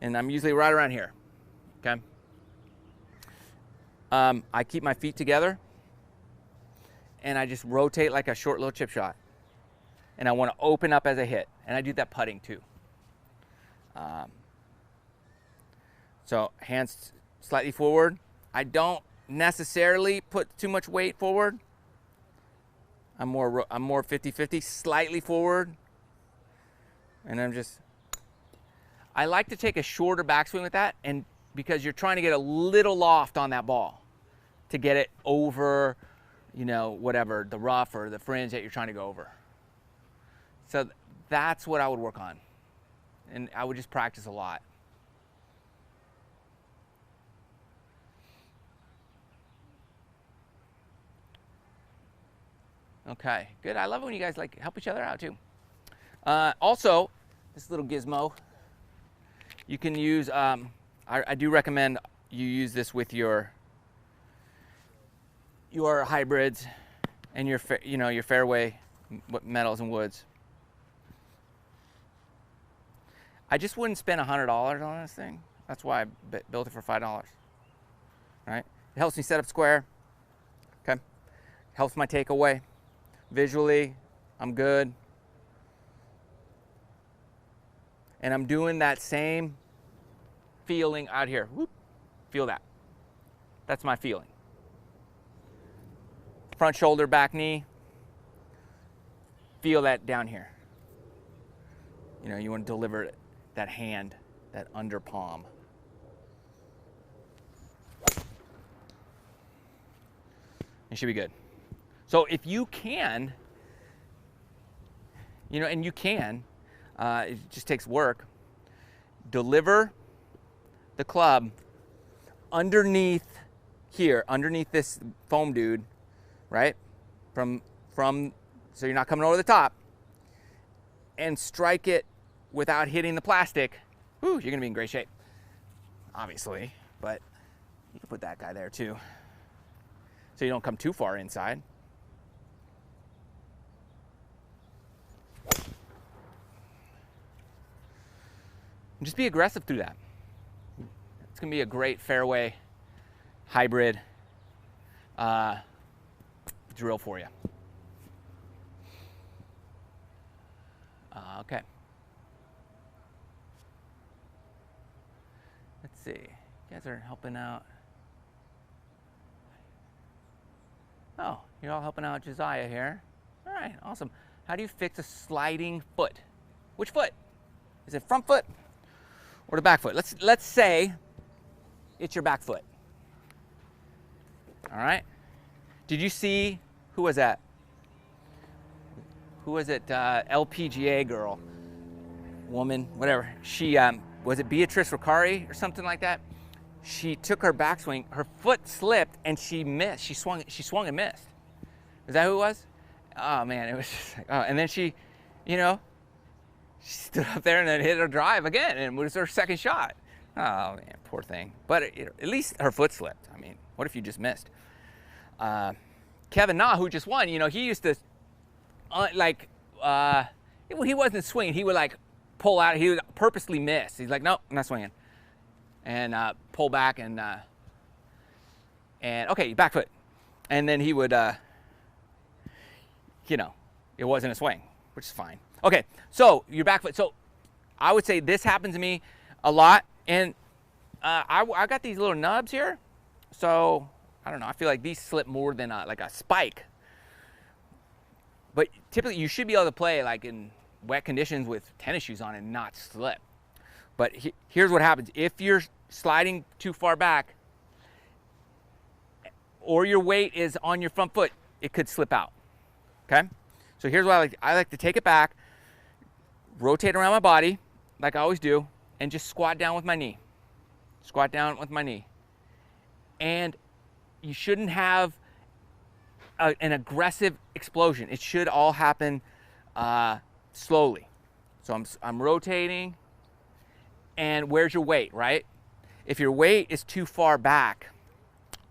And I'm usually right around here, okay? I keep my feet together, and I just rotate like a short little chip shot. And I want to open up as I hit. And I do that putting too. So hands slightly forward. I don't necessarily put too much weight forward. I'm more 50-50, slightly forward. And I like to take a shorter backswing with that, and because you're trying to get a little loft on that ball to get it over, you know, whatever, the rough or the fringe that you're trying to go over. So that's what I would work on. And I would just practice a lot. Okay, good. I love it when you guys like help each other out too. Also, this little gizmo, you can use, I do recommend you use this with your hybrids and your fairway metals and woods. I just wouldn't spend $100 on this thing. That's why I built it for $5. All right? It helps me set up square. Okay? Helps my takeaway. Visually, I'm good. And I'm doing that same feeling out here. Whoop. Feel that. That's my feeling. Front shoulder, back knee. Feel that down here. You know, you want to deliver that hand, that under palm. It should be good. So if you can, you know, and you can, it just takes work, deliver the club underneath here, underneath this foam dude, right? From so you're not coming over the top, and strike it without hitting the plastic. Whew, you're gonna be in great shape, obviously, but you can put that guy there too, so you don't come too far inside. And just be aggressive through that. It's gonna be a great fairway hybrid drill for you. Okay. Let's see. You guys are helping out. Oh, you're all helping out Josiah here. All right, awesome. How do you fix a sliding foot? Which foot? Is it front foot or the back foot? Let's say it's your back foot. All right. Did you see, who was that? Who was it? LPGA girl, woman, whatever. She was it Beatrice Ricari or something like that? She took her backswing, her foot slipped, and she missed. She swung and missed. Is that who it was? Oh man, it was just like, oh, and then she, you know, she stood up there and then hit her drive again, and it was her second shot. Oh man, poor thing. But at least her foot slipped. I mean, what if you just missed? Kevin Na, who just won, you know, he used to, he wasn't swinging. He would like pull out. He would purposely miss. He's like, nope, I'm not swinging, and pull back and okay, back foot, and then he would, you know, it wasn't a swing, which is fine. Okay, so your back foot. So I would say this happens to me a lot, and I got these little nubs here, so I don't know. I feel like these slip more than like a spike. But typically, you should be able to play like in wet conditions with tennis shoes on and not slip. But here's what happens. If you're sliding too far back or your weight is on your front foot, it could slip out, okay? So here's what I like to take it back, rotate around my body like I always do, and just squat down with my knee. Squat down with my knee. And you shouldn't have an aggressive explosion. It should all happen slowly. So I'm rotating, and where's your weight, right? If your weight is too far back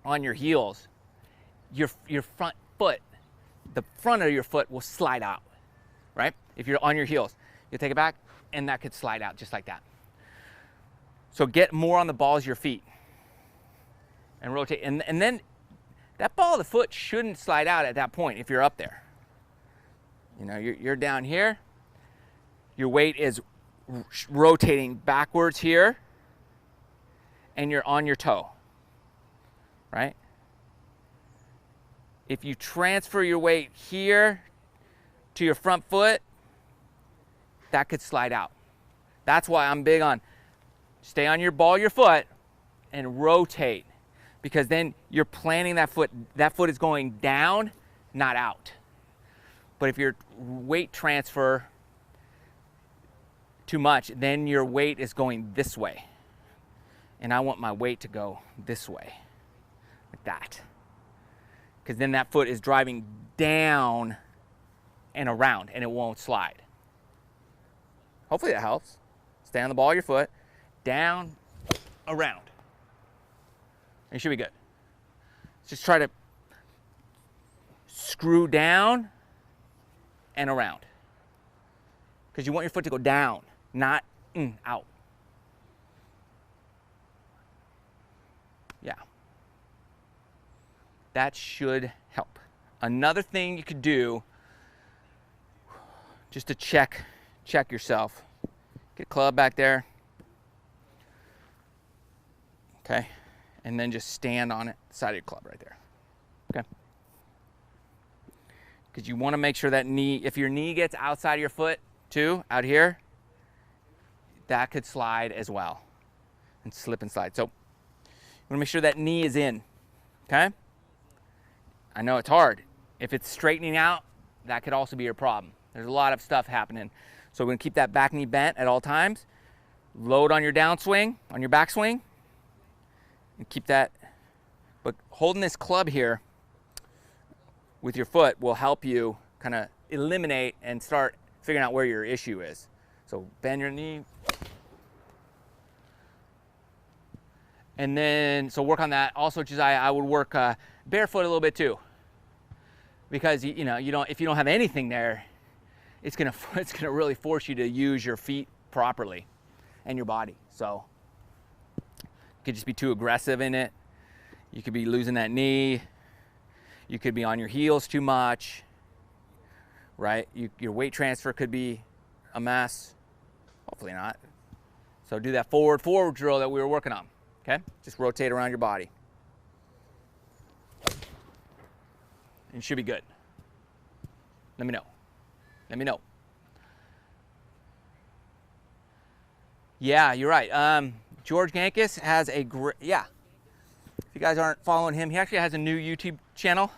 on your heels, your front foot, the front of your foot will slide out, right? If you're on your heels, you take it back, and that could slide out just like that. So get more on the balls of your feet and rotate, and then that ball of the foot shouldn't slide out at that point if you're up there. You know, you're down here, your weight is rotating backwards here, and you're on your toe, right? If you transfer your weight here to your front foot, that could slide out. That's why I'm big on stay on your ball of your foot and rotate, because then you're planting that foot is going down, not out. But if your weight transfer too much, then your weight is going this way. And I want my weight to go this way, like that. Because then that foot is driving down and around, and it won't slide. Hopefully that helps. Stay on the ball of your foot, down, around. And you should be good. Just try to screw down and around. Because you want your foot to go down, not out. Yeah. That should help. Another thing you could do, just to check yourself. Get a club back there. Okay. And then just stand on it, side of your club right there. Okay. Because you want to make sure that knee, if your knee gets outside of your foot too, out here, that could slide as well and slip and slide. So you want to make sure that knee is in. Okay. I know it's hard. If it's straightening out, that could also be your problem. There's a lot of stuff happening. So we're going to keep that back knee bent at all times. Load on your downswing, on your backswing. And keep that, but holding this club here with your foot will help you kind of eliminate and start figuring out where your issue is. So bend your knee. And then, so work on that. Also, Josiah, I would work barefoot a little bit too. Because, you know, if you don't have anything there, it's gonna really force you to use your feet properly. and your body. So you could just be too aggressive in it. You could be losing that knee. You could be on your heels too much, right? Your weight transfer could be a mess. Hopefully not. So do that forward drill that we were working on, okay? Just rotate around your body. And it should be good. Let me know. Let me know. Yeah, you're right. George Jenkins has a great, yeah. If you guys aren't following him, he actually has a new YouTube channel.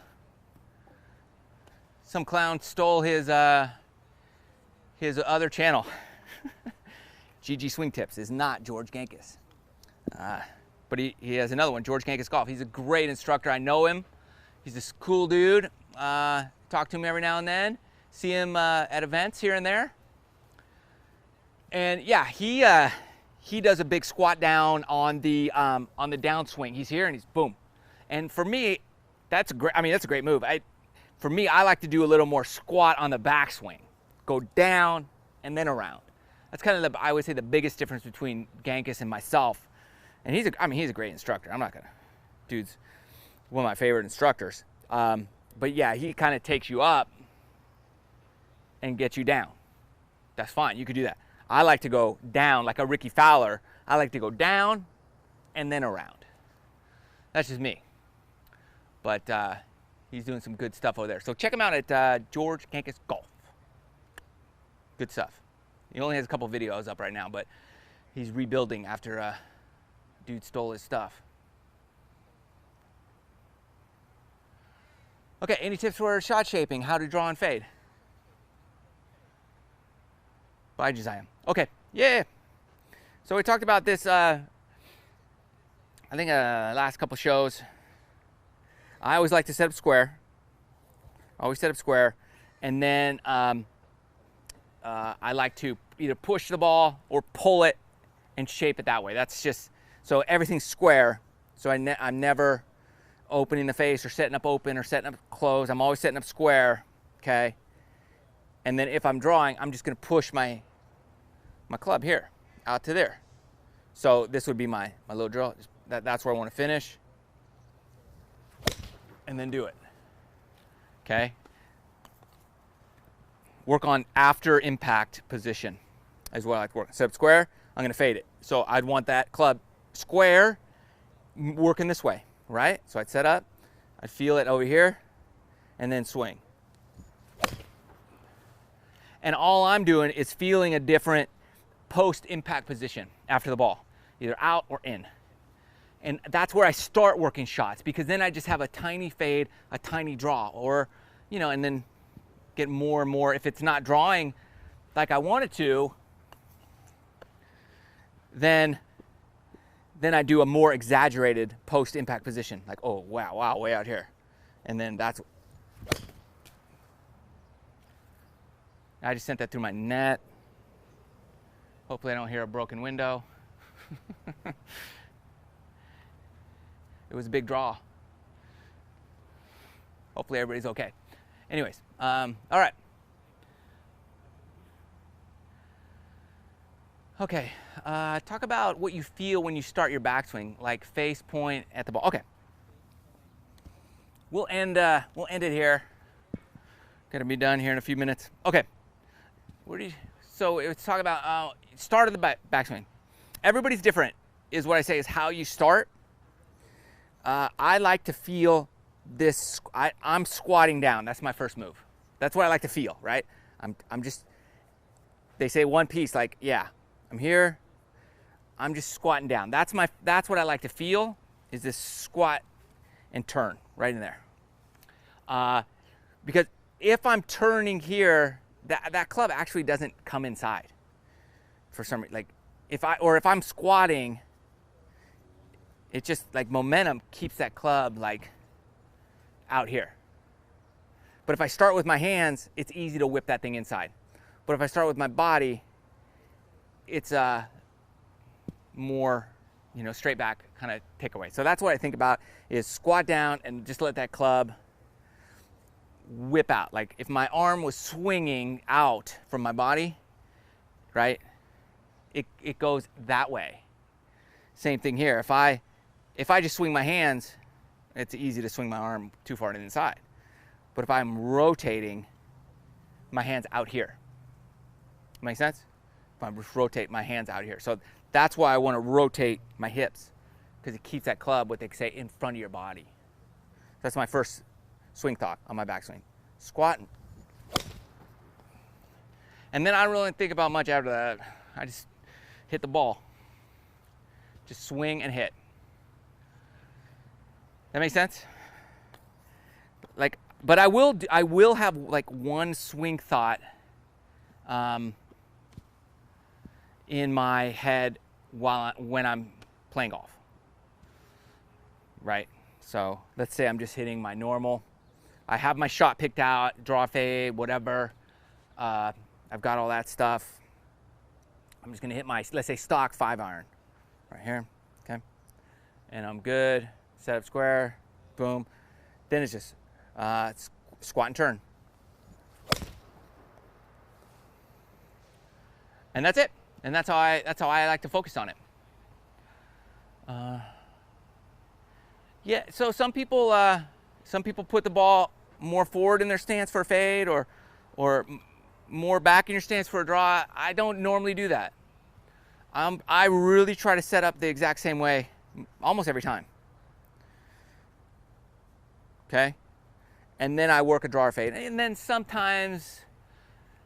Some clown stole his other channel. GG Swing Tips is not George Jenkins. But he has another one, George Jenkins Golf. He's a great instructor. I know him. He's this cool dude. Talk to him every now and then. See him at events here and there. And yeah, he does a big squat down on the downswing. He's here and he's boom. And for me, that's a great move. For me, I like to do a little more squat on the backswing. Go down and then around. That's kind of I would say the biggest difference between Jenkins and myself. And he's a great instructor. I'm not gonna, dude's one of my favorite instructors. But yeah, he kind of takes you up and gets you down. That's fine, you could do that. I like to go down like a Ricky Fowler. I like to go down and then around. That's just me. But he's doing some good stuff over there. So check him out at George Jenkins Golf. Good stuff. He only has a couple videos up right now, but he's rebuilding after dude stole his stuff. Okay, any tips for shot shaping? How to draw and fade? Bye, Josiah. Okay, yeah. So we talked about this, I think last couple shows. I always like to set up square. Always set up square. And then I like to either push the ball or pull it and shape it that way. That's just, so everything's square. So I'm never opening the face or setting up open or setting up close. I'm always setting up square, okay? And then if I'm drawing, I'm just gonna push my club here, out to there. So this would be my little drill. That's where I wanna finish. And then do it, okay? Work on after impact position is what I like to work. Set up square, I'm gonna fade it. So I'd want that club square, working this way, right? So I'd set up, I'd feel it over here, and then swing. And all I'm doing is feeling a different post-impact position after the ball, either out or in. And that's where I start working shots, because then I just have a tiny fade, a tiny draw, or, you know, and then get more and more. If it's not drawing like I want it to, then I do a more exaggerated post-impact position. Like, oh, wow, way out here. And then that's, I just sent that through my net. Hopefully I don't hear a broken window. It was a big draw. Hopefully everybody's okay. Anyways, all right. Okay, talk about what you feel when you start your backswing, like face point at the ball. Okay, we'll end it here. Gonna be done here in a few minutes. Okay, so let's talk about start of the backswing. Everybody's different, is what I say, is how you start. I like to feel this. I'm squatting down. That's my first move. That's what I like to feel, right? I'm just. They say one piece, like, yeah. I'm here, I'm just squatting down. That's what I like to feel, is this squat and turn right in there. Because if I'm turning here, that club actually doesn't come inside for some reason. Like if I'm squatting, it just, like, momentum keeps that club like out here. But if I start with my hands, it's easy to whip that thing inside. But if I start with my body, it's more, you know, straight back kind of takeaway. So that's what I think about, is squat down and just let that club whip out. Like if my arm was swinging out from my body, right, it goes that way. Same thing here. If I just swing my hands, it's easy to swing my arm too far to the inside. But if I'm rotating my hands out here, make sense? If I just rotate my hands out here. So that's why I want to rotate my hips, because it keeps that club, what they say, in front of your body. That's my first swing thought on my backswing. Squatting. And then I don't really think about much after that. I just hit the ball. Just swing and hit. That makes sense? Like, but I will have like one swing thought in my head when I'm playing golf. Right? So let's say I'm just hitting my normal. I have my shot picked out, draw fade, whatever. I've got all that stuff. I'm just gonna hit my, let's say, stock 5-iron right here, okay? And I'm good, set up square, boom. Then it's just squat and turn. And that's it. And that's how I like to focus on it. Yeah, so some people put the ball more forward in their stance for a fade, or more back in your stance for a draw. I don't normally do that. I really try to set up the exact same way almost every time. Okay? And then I work a draw or fade. And then sometimes,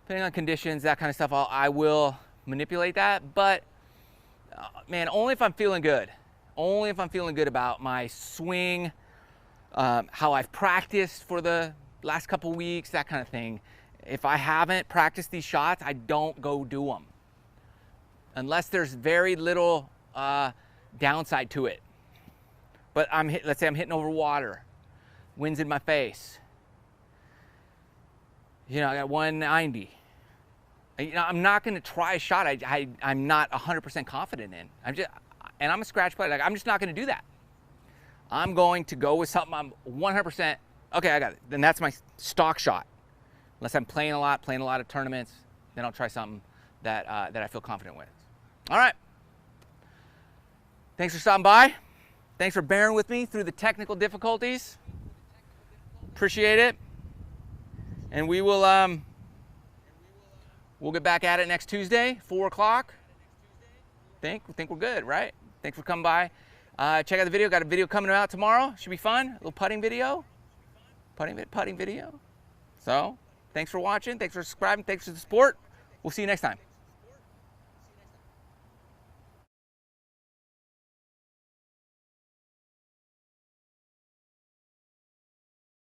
depending on conditions, that kind of stuff, I will manipulate that. But, man, only if I'm feeling good. Only if I'm feeling good about my swing, how I've practiced for the last couple weeks, that kind of thing. If I haven't practiced these shots, I don't go do them. Unless there's very little downside to it. But let's say I'm hitting over water. Wind's in my face. You know, I got 190. You know, I'm not going to try a shot I'm not 100% confident in. And I'm a scratch player. Like, I'm just not going to do that. I'm going to go with something I'm 100%. Okay, I got it. Then that's my stock shot. Unless I'm playing a lot of tournaments, then I'll try something that I feel confident with. All right. Thanks for stopping by. Thanks for bearing with me through the technical difficulties. Appreciate it. And we will we'll get back at it next Tuesday, 4 o'clock. Think we're good, right? Thanks for coming by. Check out the video. Got a video coming out tomorrow. Should be fun. A little putting video. Putting video. So, thanks for watching. Thanks for subscribing. Thanks for the support. We'll see you next time.